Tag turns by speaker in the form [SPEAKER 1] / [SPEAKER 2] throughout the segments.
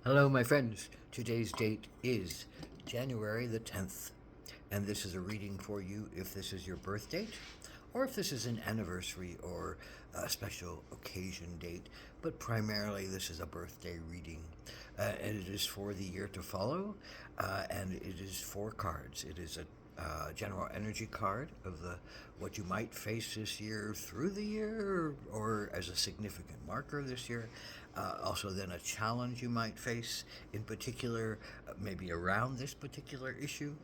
[SPEAKER 1] Hello, my friends. Today's date is January the 10th, and this is a reading for you if this is your birth date or if this is an anniversary or a special occasion date, but primarily this is a birthday reading. And it is for the year to follow, and it is four cards. It is a general energy card of the what you might face this year through the year or as a significant marker this year. Also, then a challenge you might face in particular, maybe around this particular issue,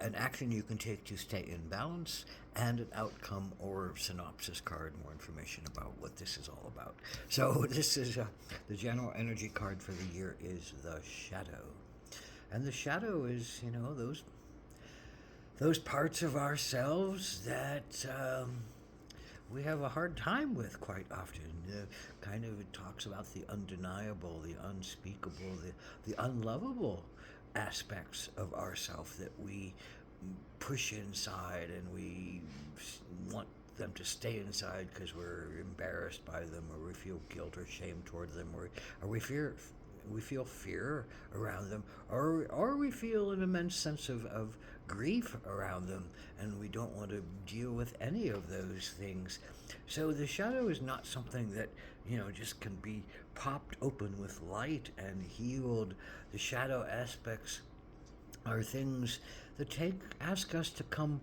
[SPEAKER 1] an action you can take to stay in balance, and an outcome or synopsis card, more information about what this is all about. So, this is the general energy card for the year is the shadow. And the shadow is, those parts of ourselves that we have a hard time with quite often. Kind of it talks about the undeniable, the unspeakable, the unlovable aspects of ourself that we push inside and we want them to stay inside because we're embarrassed by them or we feel guilt or shame toward them or we feel fear around them, or we feel an immense sense of grief around them, and we don't want to deal with any of those things. So the shadow is not something that, just can be popped open with light and healed. The shadow aspects are things that ask us to come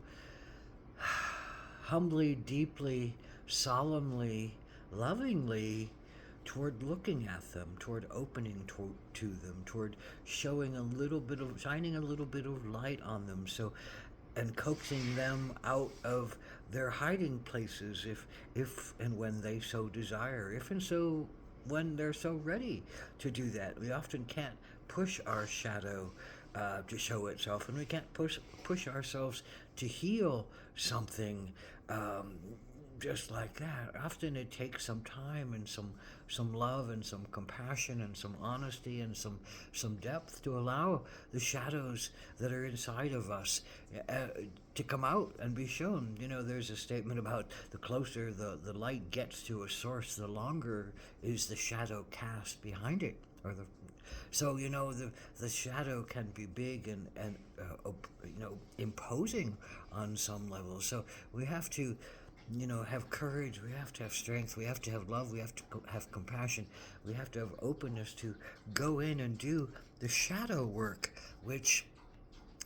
[SPEAKER 1] humbly, deeply, solemnly, lovingly toward looking at them, toward opening to them, toward showing shining a little bit of light on them, so and coaxing them out of their hiding places if and when they so desire, if and so when they're so ready to do that. We often can't push our shadow to show itself, and we can't push ourselves to heal something just like that. Often it takes some time and some love and some compassion and some honesty and some depth to allow the shadows that are inside of us to come out and be shown. There's a statement about the closer the light gets to a source, the longer is the shadow cast behind it, or so the shadow can be big and imposing on some level. So we have to have courage, we have to have strength, we have to have love, we have to have compassion, we have to have openness to go in and do the shadow work, which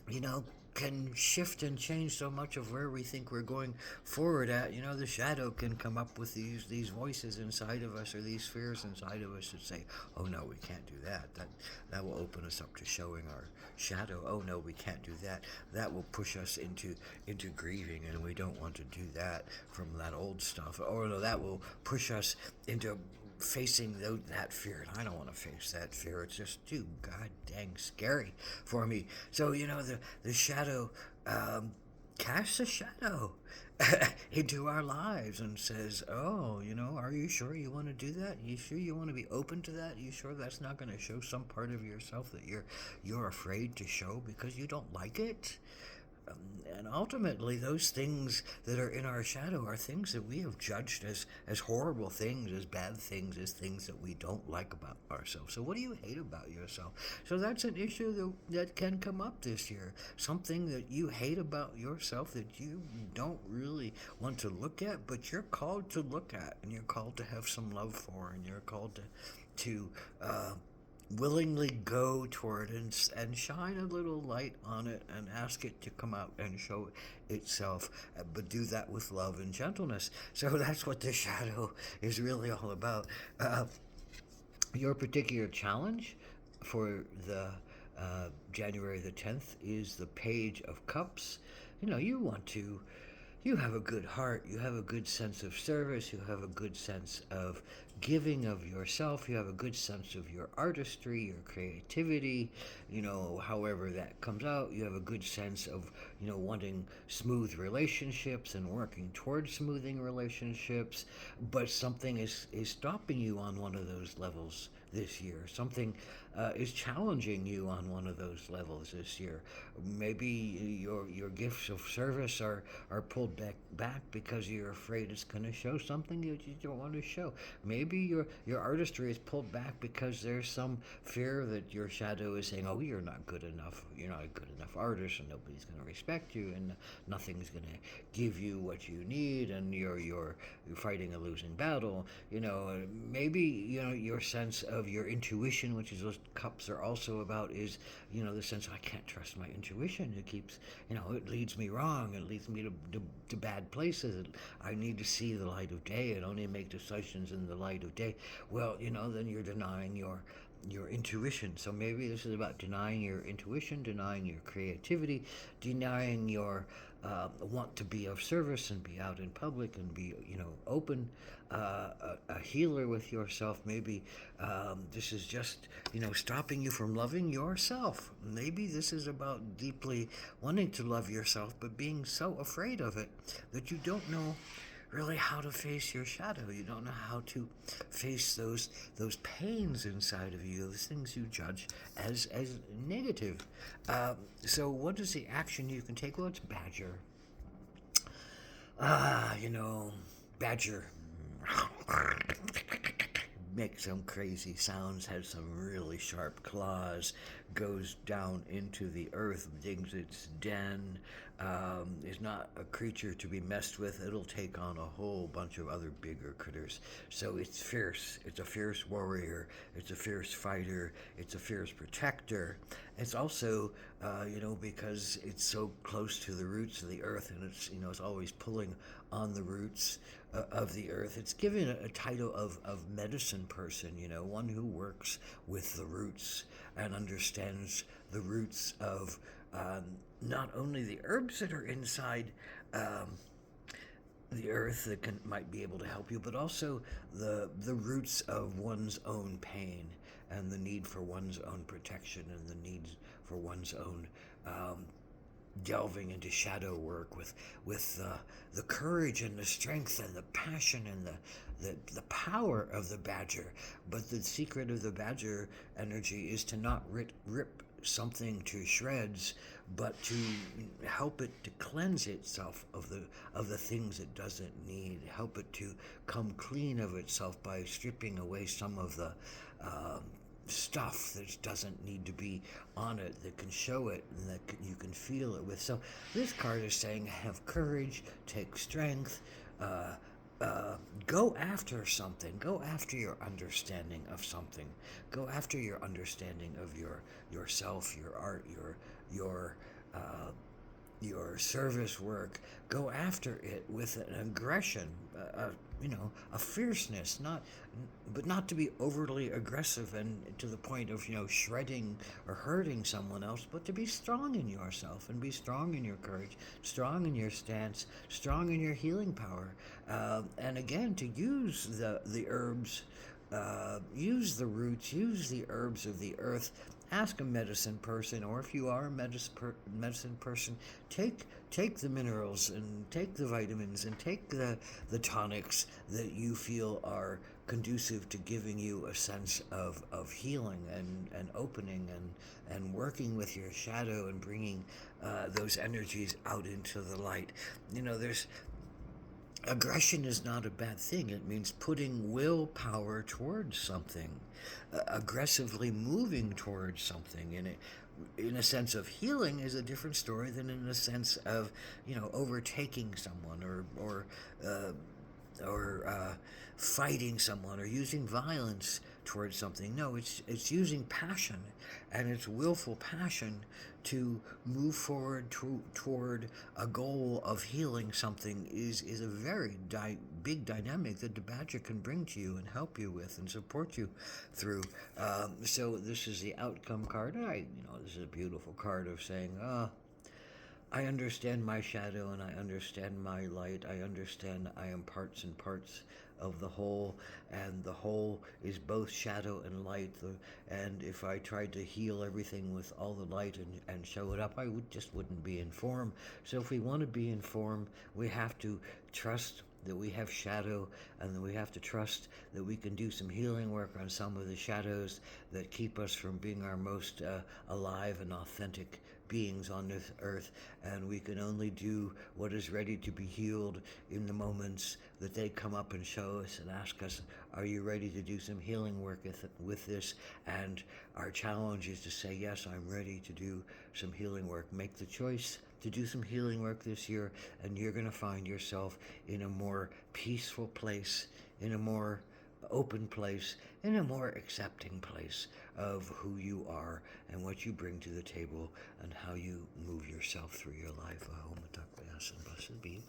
[SPEAKER 1] you know, can shift and change so much of where we think we're going forward at. The shadow can come up with these voices inside of us or these fears inside of us that say, "Oh no, we can't do that. That will open us up to showing our shadow. Oh no, we can't do that. That will push us into grieving, and we don't want to do that from that old stuff. Or no, that will push us into facing that fear. And I don't want to face that fear. It's just too god dang scary for me. So the shadow casts a shadow into our lives and says, "Oh, are you sure you want to do that? You sure you want to be open to that? You sure that's not going to show some part of yourself that you're afraid to show because you don't like it?" And ultimately, those things that are in our shadow are things that we have judged as horrible things, as bad things, as things that we don't like about ourselves. So, what do you hate about yourself? So, that's an issue that can come up this year. Something that you hate about yourself that you don't really want to look at, but you're called to look at, and you're called to have some love for, and you're called to willingly go toward and shine a little light on it and ask it to come out and show itself, but do that with love and gentleness. So that's what the shadow is really all about. Your particular challenge for the January the 10th is the Page of Cups. You have a good heart, you have a good sense of service, you have a good sense of giving of yourself, you have a good sense of your artistry, your creativity, however that comes out. You have a good sense of, wanting smooth relationships and working towards smoothing relationships, but something is stopping you on one of those levels this year. Something is challenging you on one of those levels this year. Maybe your gifts of service are pulled back because you're afraid it's going to show something you don't want to show. Maybe your artistry is pulled back because there's some fear that your shadow is saying, "Oh, you're not good enough. You're not a good enough artist, and nobody's going to respect you, and nothing's going to give you what you need, and you're fighting a losing battle." Maybe your sense of your intuition, which is those cups are also about, is the sense I can't trust my intuition. It keeps it leads me wrong. It leads me to bad places. I need to see the light of day and only make decisions in the light of day. Well, then you're denying your intuition. So maybe this is about denying your intuition, denying your creativity, denying your want to be of service and be out in public and be open, a healer with yourself. Maybe this is just stopping you from loving yourself. Maybe this is about deeply wanting to love yourself but being so afraid of it that you don't know really how to face your shadow. You don't know how to face those pains inside of you, those things you judge as negative. So what is the action you can take? Well, it's Badger. Badger makes some crazy sounds, has some really sharp claws, goes down into the earth, digs its den, is not a creature to be messed with. It'll take on a whole bunch of other bigger critters. So it's fierce. It's a fierce warrior. It's a fierce fighter. It's a fierce protector. It's also, because it's so close to the roots of the earth, and it's always pulling on the roots of the earth. It's given a title of medicine person, one who works with the roots and understands the roots of not only the herbs that are inside the earth that might be able to help you, but also the roots of one's own pain and the need for one's own protection and the need for one's own delving into shadow work with the courage and the strength and the passion and the power of the badger. But the secret of the badger energy is to not rip something to shreds, but to help it to cleanse itself of the things it doesn't need, help it to come clean of itself by stripping away some of the stuff that doesn't need to be on it, that can show it and that you can feel it with. So this card is saying have courage, take strength, go after something, go after your understanding of something, go after your understanding of yourself, your art, your service work. Go after it with an aggression, a fierceness, but not to be overly aggressive and to the point of shredding or hurting someone else, but to be strong in yourself and be strong in your courage, strong in your stance, strong in your healing power, and again to use the herbs. Use the roots, use the herbs of the earth. Ask a medicine person, or if you are a medicine person, take the minerals and take the vitamins and take the tonics that you feel are conducive to giving you a sense of healing and opening and working with your shadow and bringing those energies out into the light. There's aggression is not a bad thing. It means putting willpower towards something, aggressively moving towards something. And in a sense of healing is a different story than in a sense of overtaking someone or fighting someone or using violence towards something. No, it's using passion, and it's willful passion to move forward toward a goal of healing something is a very big dynamic that the badger can bring to you and help you with and support you through. So this is the outcome card. This is a beautiful card of saying, I understand my shadow and I understand my light. I understand I am parts and parts of the whole, and the whole is both shadow and light. And if I tried to heal everything with all the light and show it up, I just wouldn't be in form. So if we want to be in form, we have to trust that we have shadow, and that we have to trust that we can do some healing work on some of the shadows that keep us from being our most alive and authentic beings on this earth, and we can only do what is ready to be healed in the moments that they come up and show us and ask us, are you ready to do some healing work with this? And our challenge is to say, yes, I'm ready to do some healing work. Make the choice to do some healing work this year, and you're going to find yourself in a more peaceful place, in a more open place, in a more accepting place of who you are and what you bring to the table and how you move yourself through your life. Ahom Atak Be'asan Blessed be.